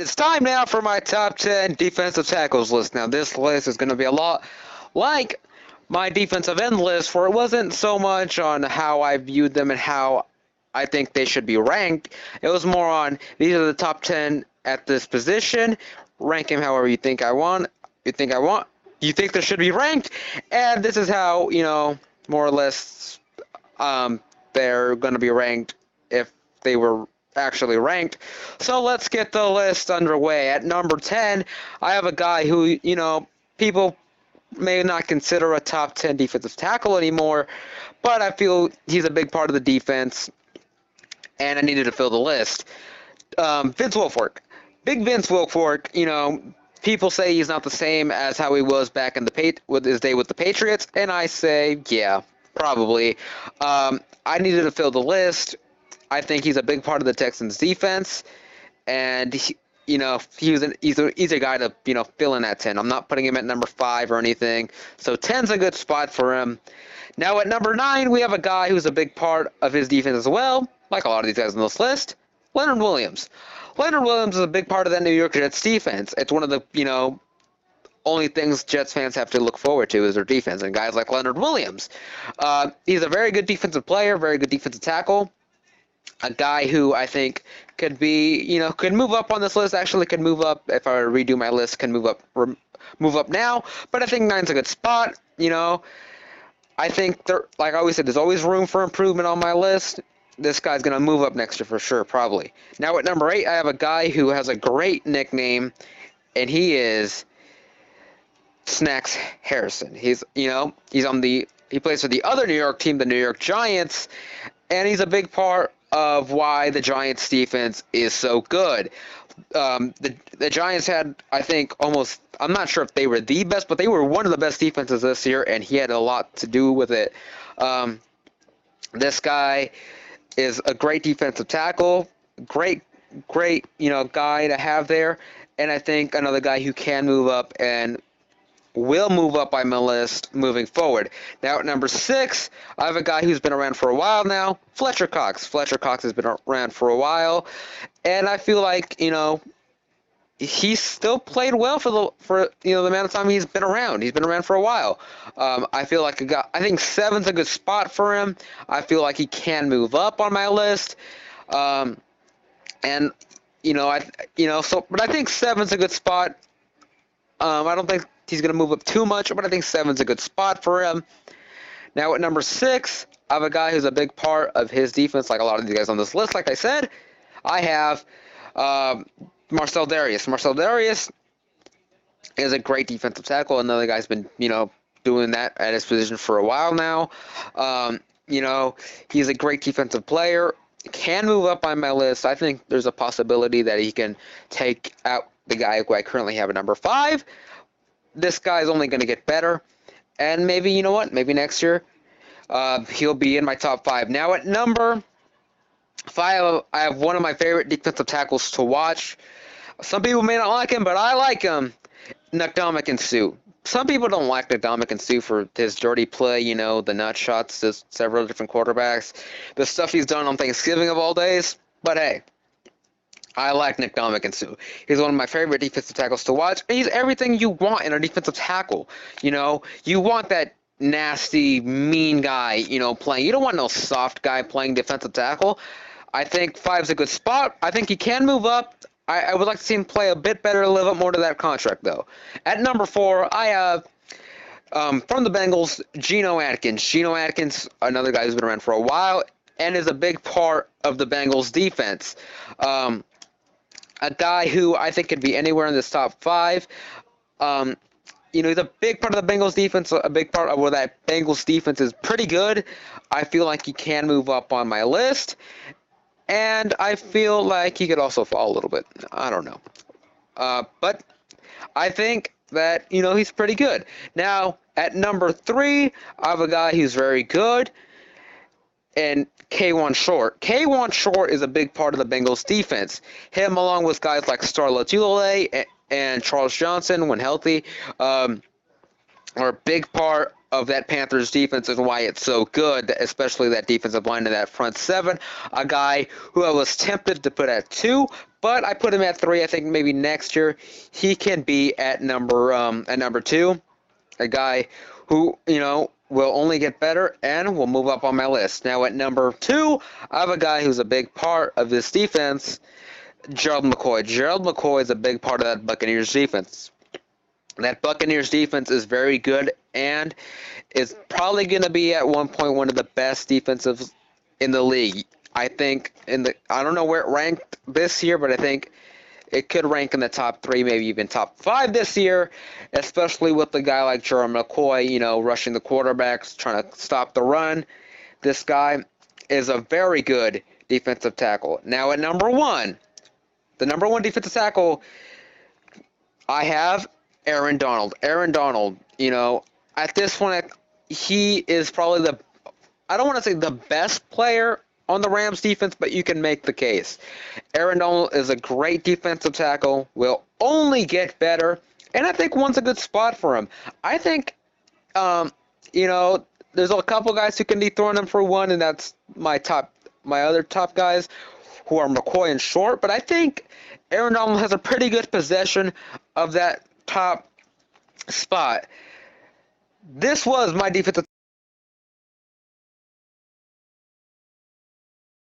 It's time now for my top 10 defensive tackles list. Now, this list is going to be a lot like my defensive end list, where it wasn't so much on how I viewed them and how I think they should be ranked. It was more on these are the top 10 at this position. Rank them however you think I want. You think they should be ranked, and this is how more or less they're going to be ranked if they were actually ranked. So let's get the list underway. At number 10, I have a guy who, people may not consider a top 10 defensive tackle anymore, but I feel he's a big part of the defense, and I needed to fill the list. Vince Wilfork. Big Vince Wilfork, people say he's not the same as how he was back in with his day with the Patriots, and I say, yeah, probably. I needed to fill the list. I think he's a big part of the Texans' defense, and he's a guy to fill in at 10. I'm not putting him at number 5 or anything, so 10's a good spot for him. Now at number 9, we have a guy who's a big part of his defense as well, like a lot of these guys on this list, Leonard Williams. Leonard Williams is a big part of that New York Jets defense. It's one of the only things Jets fans have to look forward to is their defense, and guys like Leonard Williams. He's a very good defensive player, very good defensive tackle. A guy who I think could be, could move up on this list. Actually, could move up if I redo my list. Can move up now. But I think 9's a good spot. I think like I always said, there's always room for improvement on my list. This guy's gonna move up next year for sure, probably. Now at number 8, I have a guy who has a great nickname, and he is Snacks Harrison. He plays for the other New York team, the New York Giants, and he's a big part of why the Giants defense is so good. The Giants had, I think, I'm not sure if they were the best, but they were one of the best defenses this year, and he had a lot to do with it. This guy is a great defensive tackle, great, guy to have there, and I think another guy who can move up and will move up on my list moving forward. Now at number 6, I have a guy who's been around for a while now, Fletcher Cox. Fletcher Cox has been around for a while, and I feel like he's still played well for the amount of time he's been around. He's been around for a while. I feel like I think 7's a good spot for him. I feel like he can move up on my list, but I think 7's a good spot. I don't think he's going to move up too much, but I think 7's a good spot for him. Now at number 6, I have a guy who's a big part of his defense, like a lot of these guys on this list. Like I said, I have Marcel Darius. Marcel Darius is a great defensive tackle. Another guy's been, doing that at his position for a while now. He's a great defensive player. Can move up on my list. I think there's a possibility that he can take out the guy who I currently have at number 5. This guy's only going to get better. And maybe, maybe next year he'll be in my top 5. Now at number 5, I have one of my favorite defensive tackles to watch. Some people may not like him, but I like him. Ndamukong Suh. Some people don't like Ndamukong Suh for his dirty play, the nut shots to several different quarterbacks, the stuff he's done on Thanksgiving of all days. But hey, I like Ndamukong Suh. He's one of my favorite defensive tackles to watch. And he's everything you want in a defensive tackle. You want that nasty, mean guy, playing. You don't want no soft guy playing defensive tackle. I think 5's a good spot. I think he can move up. I would like to see him play a bit better, live up more to that contract, though. At number 4, I have, from the Bengals, Geno Atkins. Geno Atkins, another guy who's been around for a while, and is a big part of the Bengals' defense. A guy who I think could be anywhere in this top 5. He's a big part of the Bengals defense, a big part of where that Bengals defense is pretty good. I feel like he can move up on my list. And I feel like he could also fall a little bit. I don't know. But I think that, he's pretty good. Now, at number 3, I have a guy who's very good. And Kawann Short. Kawann Short is a big part of the Bengals defense. Him, along with guys like Star Lotulelei and Charles Johnson, when healthy, are a big part of that Panthers defense and why it's so good, especially that defensive line and that front 7. A guy who I was tempted to put at 2, but I put him at 3. I think maybe next year he can be at number 2, a guy who will only get better and will move up on my list. Now at number 2, I have a guy who's a big part of this defense, Gerald McCoy. Gerald McCoy is a big part of that Buccaneers defense. That Buccaneers defense is very good and is probably going to be at one point one of the best defensives in the league. I think I don't know where it ranked this year, but I think it could rank in the top 3, maybe even top 5 this year, especially with a guy like Gerald McCoy, rushing the quarterbacks, trying to stop the run. This guy is a very good defensive tackle. Now at number 1, the number 1 defensive tackle, I have Aaron Donald. Aaron Donald, at this point, he is probably I don't want to say the best player on the Rams defense, but you can make the case. Aaron Donald is a great defensive tackle, will only get better, and I think one's a good spot for him. I think, there's a couple guys who can dethrone him for 1, and that's my other top guys, who are McCoy and Short, but I think Aaron Donald has a pretty good possession of that top spot. This was my defensive